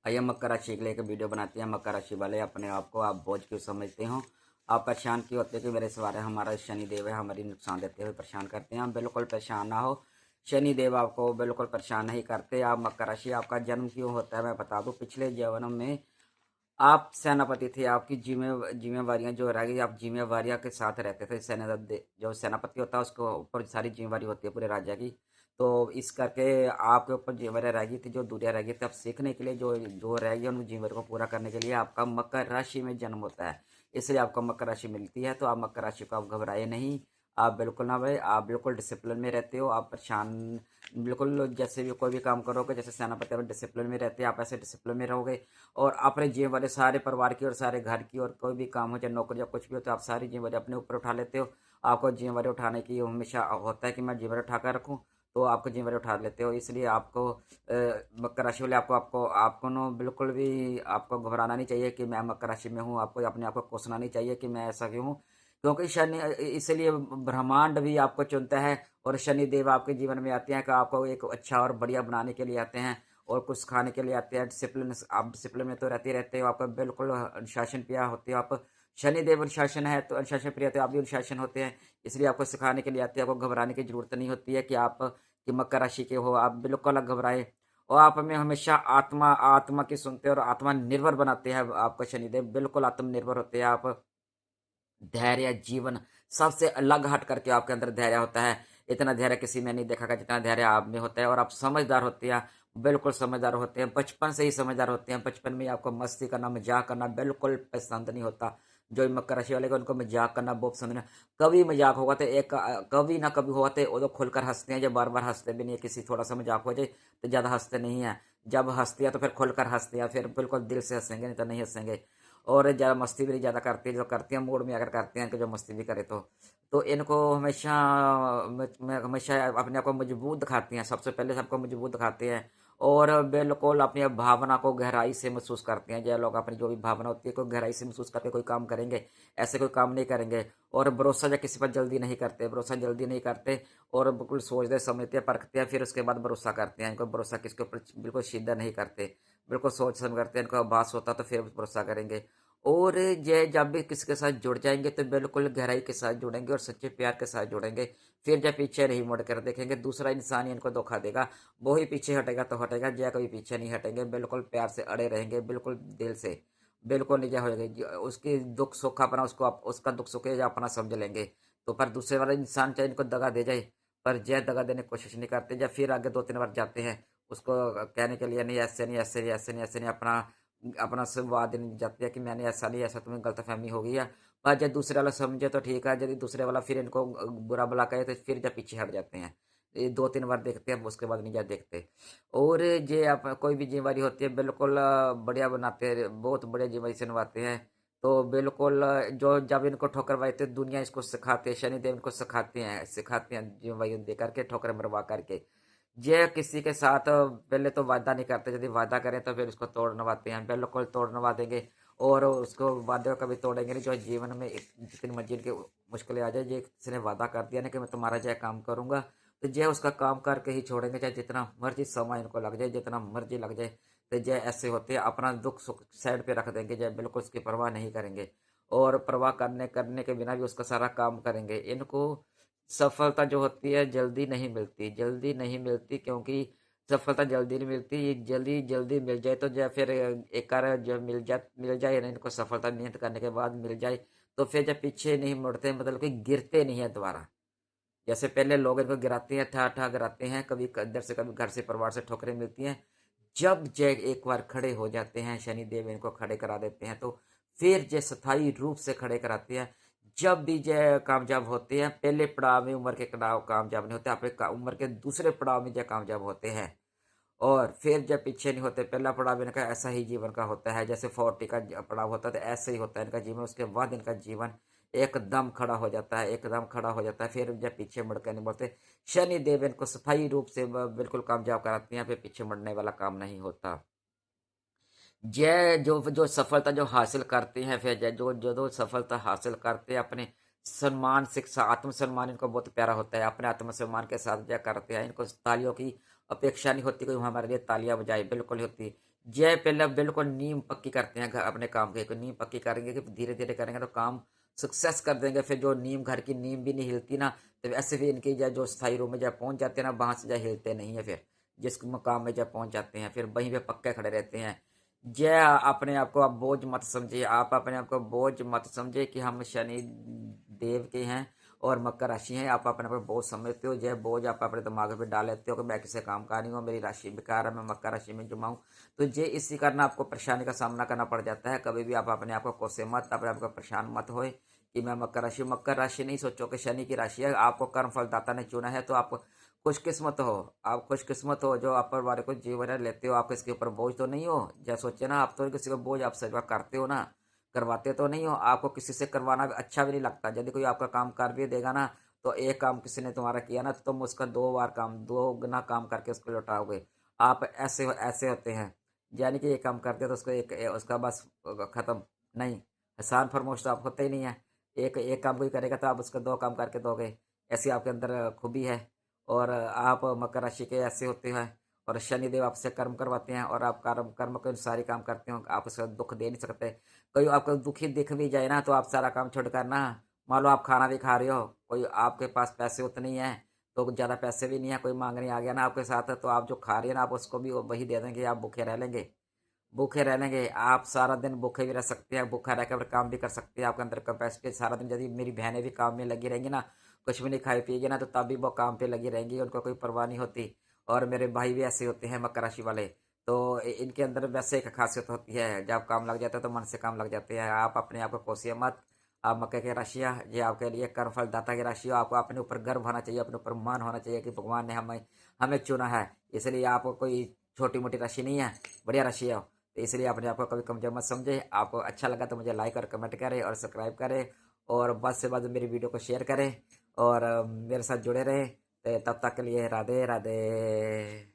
आइए मकर राशि के लिए एक वीडियो बनाते हैं। मकर राशि वाले अपने आप को आप बोझ क्यों समझते हो, आप परेशान क्यों होते हैं कि मेरे सवार है हमारा शनि देव है हमारी नुकसान देते हुए परेशान करते हैं। हम बिल्कुल परेशान ना हो, शनि देव आपको बिल्कुल परेशान नहीं करते। आप मकर राशि, आपका जन्म क्यों होता है मैं बता दूं। पिछले जीवन में आप सेनापति थे, आपकी जिम्मेवारियां जो रह गई, आप जिम्मेवारियां के साथ रहते थे। सेना जो सेनापति होता है उसको ऊपर सारी जिम्मेवारी होती है पूरे राज्य की। तो इस करके आपके ऊपर जिम्मेवारियां रह गई थी, जो दूरियां रह गई थी। अब सीखने के लिए जो जो रह गई उन जिम्मेवारियों को पूरा करने के लिए आपका मकर राशि में जन्म होता है, इसलिए आपको मकर राशि मिलती है। तो आप मकर राशि को आप घबराए नहीं, आप बिल्कुल ना भाई, आप बिल्कुल डिसिप्लिन में रहते हो। आप परेशान बिल्कुल, जैसे भी कोई भी काम करोगे, जैसे सेनापति में डिसिप्लिन में रहते हैं, आप ऐसे डिसिप्लिन में रहोगे। और अपने जिम्मेवारी सारे परिवार की और सारे घर की, और कोई भी काम हो चाहे नौकरी या कुछ भी हो, तो आप सारी जिम्मेवारी अपने ऊपर उठा लेते हो। आपको जिम्मेवारी उठाने की हमेशा होता है कि मैं जिम्मेवारी उठा कर रखूँ, तो आपको जिम्मेवारी उठा लेते हो। इसलिए आपको मकर राशि वाले आपको आपको आपको नो बिल्कुल भी आपको घबराना नहीं चाहिए कि मैं मकर राशि में हूँ। आपको अपने आप को कोसना नहीं चाहिए कि मैं ऐसा क्यों हूँ, क्योंकि शनि, इसलिए ब्रह्मांड भी आपको चुनता है और शनि देव आपके जीवन में आते हैं कि आपको एक अच्छा और बढ़िया बनाने के लिए आते हैं और कुछ खाने के लिए आते हैं। डिसिप्लिन, आप डिसिप्लिन में तो रहते ही रहते हो, आपका बिल्कुल अनुशासन प्रिय होते हो आप। शनि देव अनुशासन है तो अनुशासन प्रिय, तो आप भी अनुशासन होते हैं, इसलिए आपको सिखाने के लिए आते हैं। आपको घबराने की जरूरत नहीं होती है कि आप कि मकर राशि के हो, आप बिल्कुल घबराए। और आप में हमेशा आत्मा आत्मा की सुनते हैं और आत्मा निर्भर बनाते हैं। आपको शनिदेव बिल्कुल आत्मनिर्भर होते हैं आप। धैर्य जीवन सबसे अलग हट करके आपके अंदर धैर्य होता है। इतना धैर्य किसी में नहीं देखा गया जितना धैर्य आप में होता है। और आप समझदार होते हैं, बिल्कुल समझदार होते हैं, बचपन से ही समझदार होते हैं। बचपन में आपको मस्ती करना, मजाक करना बिल्कुल पसंद नहीं होता। जो मकर राशि वाले को उनको मजाक करना बहुत पसंद नहीं। कभी मजाक होगा तो एक कभी ना कभी होगा तो वो तो खुलकर हंसते हैं, जब बार बार हंसते भी नहीं है। किसी थोड़ा सा मजाक हो जाए तो ज़्यादा हंसते नहीं है। जब हंसते हैं तो फिर खुलकर हंसते हैं, फिर बिल्कुल दिल से हंसेंगे, नहीं तो नहीं हंसेंगे। और ज़्यादा मस्ती भी नहीं ज़्यादा करते, जो करते हैं मूड में अगर करते हैं कि जो मस्ती भी करे तो इनको हमेशा हमेशा अपने आप को मजबूत दिखाते हैं। सबसे पहले सबको मजबूत दिखाते हैं और बिल्कुल अपनी भावना को गहराई से महसूस करते हैं। जो लोग अपनी जो भी भावना होती है को गहराई से महसूस करके कोई काम करेंगे, ऐसे कोई काम नहीं करेंगे। और भरोसा जो किसी पर जल्दी नहीं करते, भरोसा जल्दी नहीं करते और बिल्कुल सोचते समझते परखते हैं, फिर उसके बाद भरोसा करते हैं। इनको भरोसा किसके ऊपर बिल्कुल सीधा नहीं करते, बिल्कुल सोच समझ करते हैं। इनको आभास होता तो फिर भरोसा करेंगे। और ये जब भी किसी के साथ जुड़ जाएंगे तो बिल्कुल गहराई के साथ जुड़ेंगे और सच्चे प्यार के साथ जुड़ेंगे। फिर जब पीछे नहीं मुड़ कर देखेंगे, दूसरा इंसान ही इनको धोखा देगा, वो ही पीछे हटेगा तो हटेगा, जय कभी पीछे नहीं हटेंगे। बिल्कुल प्यार से अड़े रहेंगे, बिल्कुल दिल से, बिल्कुल निजा होगा। उसकी दुख सुख अपना, उसको उसका दुख सुख है अपना समझ लेंगे। तो पर दूसरे वाला इंसान चाहे इनको दगा दे जाए, पर जय दगा देने की कोशिश नहीं करते। जब फिर आगे दो तीन बार जाते हैं उसको कहने के लिए, नहीं ऐसे नहीं, ऐसे नहीं, ऐसे नहीं, ऐसे नहीं, अपना अपना संवाद देने जाती है कि मैंने ऐसा नहीं, ऐसा तुम्हें गलतफहमी हो गई है। पर जब दूसरे वाला समझे तो ठीक है, यदि दूसरे वाला फिर इनको बुरा भला कहे तो फिर जब पीछे हट जाते हैं। ये दो तीन बार देखते हैं, उसके बाद नहीं जा देखते। और ये आप कोई भी जिम्मेवारी होती है बिल्कुल बढ़िया बनाते हैं, बहुत बढ़िया जिम्मेवारी से निभाते हैं। तो बिल्कुल जो जब इनको ठोकर वाते दुनिया इसको सिखाते हैं, शनिदेव इनको सिखाते हैं जिम्मेवारी दे करके, ठोकर मरवा करके। ये किसी के साथ पहले तो वादा नहीं करते, यदि वादा करें तो फिर उसको तोड़ नवाते हैं, बिल्कुल तोड़ नवा देंगे। और उसको वादे को कभी तोड़ेंगे नहीं। जो जीवन में जितनी मर्जी की मुश्किलें आ जाए, ये किसी ने वादा कर दिया ना कि मैं तुम्हारा जय काम करूंगा, तो जय उसका काम करके ही छोड़ेंगे, चाहे जितना मर्जी समय इनको लग जाए, जितना मर्जी लग जाए। तो जय ऐसे होते हैं, अपना दुख सुख साइड पे रख देंगे, जय बिल्कुल उसकी परवाह नहीं करेंगे। और परवाह करने करने के बिना भी उसका सारा काम करेंगे। इनको सफलता जो होती है जल्दी नहीं मिलती, जल्दी नहीं मिलती, क्योंकि सफलता जल्दी नहीं मिलती। ये जल्दी जल्दी मिल जाए तो जब फिर एक बार जब मिल जाए ना इनको सफलता, मेहनत करने के बाद मिल जाए, तो फिर जब पीछे नहीं मुड़ते, मतलब कि गिरते नहीं है दोबारा। जैसे पहले लोग इनको गिराते हैं, ठा ठा गिराते हैं, कभी इधर से कभी घर से परिवार से ठोकरें मिलती हैं। जब जय एक बार खड़े हो जाते हैं, शनि देव इनको खड़े करा देते हैं, तो फिर जय स्थायी रूप से खड़े कराते हैं। जब भी जय कामयाब होते हैं, पहले पड़ाव में उम्र के पड़ाव कामयाब नहीं होते, अपने उम्र के दूसरे पड़ाव में जय कामयाब होते हैं। और फिर जब पीछे नहीं होते, पहला पड़ाव इनका ऐसा ही जीवन का होता है जैसे 40 का पड़ाव होता है, तो ऐसे ही होता है इनका जीवन। उसके बाद इनका जीवन एकदम खड़ा हो जाता है, एकदम खड़ा हो जाता है। फिर जब पीछे मुड़ कर नहीं बोलते, शनि देव इनको स्थायी रूप से बिल्कुल कामयाब कराते हैं, फिर पीछे मुड़ने वाला काम नहीं होता। जय जो जो सफलता जो हासिल करते हैं, फिर जय जो जो जो सफलता हासिल करते हैं, अपने सम्मान शिक्षा आत्मसम्मान इनको बहुत प्यारा होता है। अपने आत्मसम्मान के साथ जय करते हैं, इनको तालियों की अपेक्षा नहीं होती कोई हमारे लिए तालियां बजाए, बिल्कुल नहीं होती। जय पहले बिल्कुल नींव पक्की करते हैं अपने काम की, नींव पक्की करेंगे कि धीरे-धीरे करेंगे तो काम सक्सेस कर देंगे। फिर जो नींव घर की नींव भी नहीं हिलती ना, तो ऐसे भी इनकी जो स्थायी रूम में जब पहुँच जाते हैं ना, वहाँ से हिलते नहीं है फिर। जिस मकाम में जब पहुँच जाते हैं, फिर वहीं पे पक्के खड़े रहते हैं। जय अपने आप को आप बोझ मत समझिए, आप अपने आप को बोझ मत समझिए कि हम शनि देव के हैं और मकर राशि है। आप अपने आप को बोझ समझते हो, जय बोझ आप अपने दिमाग पे डाल लेते हो कि मैं किसी काम का नहीं हूँ, मेरी राशि बेकार है, मैं मकर राशि में जुमा हूँ। तो ये इसी कारण आपको परेशानी का सामना करना पड़ जाता है। कभी भी आप अपने आप को कोसे मत, अपने आप को परेशान मत होए कि मैं मकर राशि नहीं सोचो कि शनि की राशि है। आपको कर्म फल दाता ने चुना है, तो आप खुशकिस्मत हो। आप खुशकिस्मत हो जो आप परिवार को जीवन लेते हो। आप इसके ऊपर बोझ तो नहीं हो। जैसे सोचे ना, आप तो किसी को बोझ आप सेवा करते हो ना, करवाते तो नहीं हो। आपको किसी से करवाना भी अच्छा भी नहीं लगता। यदि कोई आपका काम कर भी देगा ना, तो एक काम किसी ने तुम्हारा किया ना, तो तुम उसका 2 बार काम, 2 गुना काम करके उसको लौटाओगे। आप ऐसे ऐसे होते हैं। यानी कि ये काम करते हो तो उसको एक उसका बस खत्म नहीं। आसान फरमोश तो आप होते ही नहीं है। एक एक काम कोई करेगा तो आप उसको 2 काम करके दोगे। ऐसी आपके अंदर खूबी है। और आप मकर राशि के ऐसे होते हैं। और शनिदेव आपसे कर्म करवाते हैं और आप कर्म कर्म के अनुसार ही काम करते हो। आप उसका दुख दे नहीं सकते। कोई आपको दुखी दिख भी जाए ना, तो आप सारा काम छोड़कर ना, मान लो आप खाना भी खा रहे हो, कोई आपके पास पैसे उतने ही हैं, तो ज़्यादा पैसे भी नहीं है, कोई मांगने आ गया ना आपके साथ, तो आप जो खा रही है ना, आप उसको भी वही दे देंगे। आप भूखे रह लेंगे। भूखे रह लेंगे। आप सारा दिन भूखे भी रह सकते हैं, भूखा रहकर काम भी कर सकते हैं। आपके अंदर कैपेसिटी सारा दिन। यदि मेरी बहनें भी काम में लगी रहेंगी ना, कुछ भी नहीं खाई पिएगी ना, तो तब भी वो काम पे लगी रहेंगी, उनको कोई परवाह नहीं होती। और मेरे भाई भी ऐसे होते हैं मकर राशि वाले। तो इनके अंदर वैसे एक खासियत होती है, जब काम लग जाता है तो मन से काम लग जाते हैं। आप अपने आप को कोसिए मत। आप मकर की राशियाँ, ये आपके लिए कर्म फल दाता की राशि हो। आपको अपने ऊपर गर्व होना चाहिए, अपने ऊपर मान होना चाहिए कि भगवान ने हमें हमें चुना है। इसलिए आपको कोई छोटी मोटी राशि नहीं है, बढ़िया राशि है। तो इसलिए अपने आप को कभी कमजोर मत समझे। आपको अच्छा लगा तो मुझे लाइक और कमेंट करें और सब्सक्राइब करें। और बस से बस मेरी वीडियो को शेयर करें और मेरे साथ जुड़े रहें। तो तब तक के लिए राधे राधे।